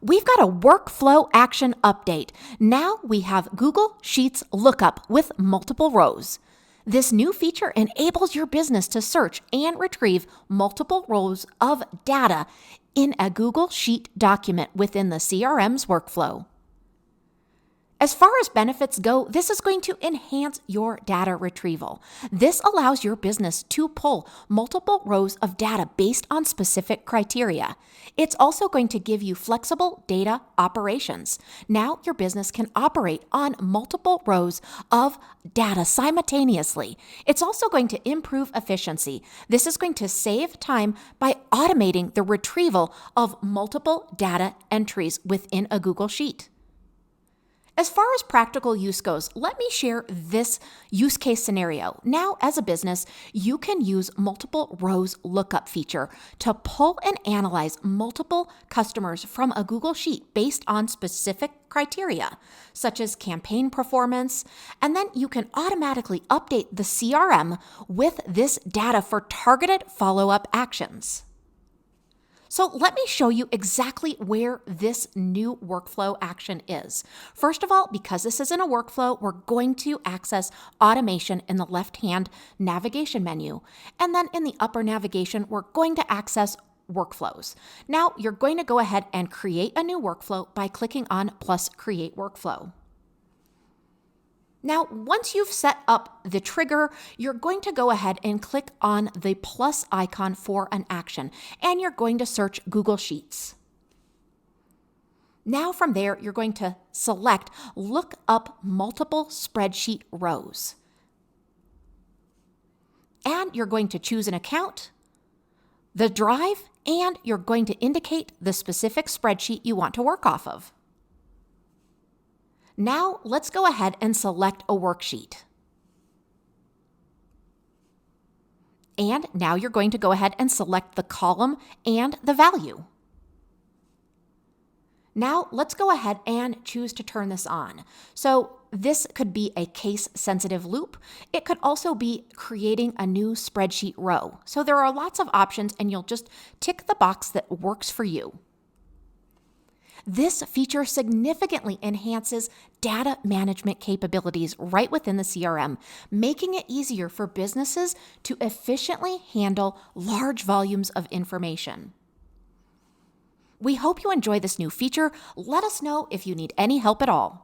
We've got a workflow action update. Now we have Google Sheets Lookup with multiple rows. This new feature enables your business to search and retrieve multiple rows of data in a Google Sheet document within the CRM's workflow. As far as benefits go, this is going to enhance your data retrieval. This allows your business to pull multiple rows of data based on specific criteria. It's also going to give you flexible data operations. Now your business can operate on multiple rows of data simultaneously. It's also going to improve efficiency. This is going to save time by automating the retrieval of multiple data entries within a Google Sheet. As far as practical use goes, let me share this use case scenario. Now, as a business, you can use multiple rows lookup feature to pull and analyze multiple customers from a Google Sheet based on specific criteria, such as campaign performance, and then you can automatically update the CRM with this data for targeted follow-up actions. So let me show you exactly where this new workflow action is. First of all, because this is in a workflow, we're going to access automation in the left-hand navigation menu. And then in the upper navigation, we're going to access workflows. Now you're going to go ahead and create a new workflow by clicking on plus create workflow. Now, once you've set up the trigger, you're going to go ahead and click on the plus icon for an action, and you're going to search Google Sheets. Now from there, you're going to select Look Up Multiple Spreadsheet Rows. And you're going to choose an account, the drive, and you're going to indicate the specific spreadsheet you want to work off of. Now, let's go ahead and select a worksheet. And now you're going to go ahead and select the column and the value. Now, let's go ahead and choose to turn this on. So this could be a case-sensitive loop. It could also be creating a new spreadsheet row. So there are lots of options, and you'll just tick the box that works for you. This feature significantly enhances data management capabilities right within the CRM, making it easier for businesses to efficiently handle large volumes of information. We hope you enjoy this new feature. Let us know if you need any help at all.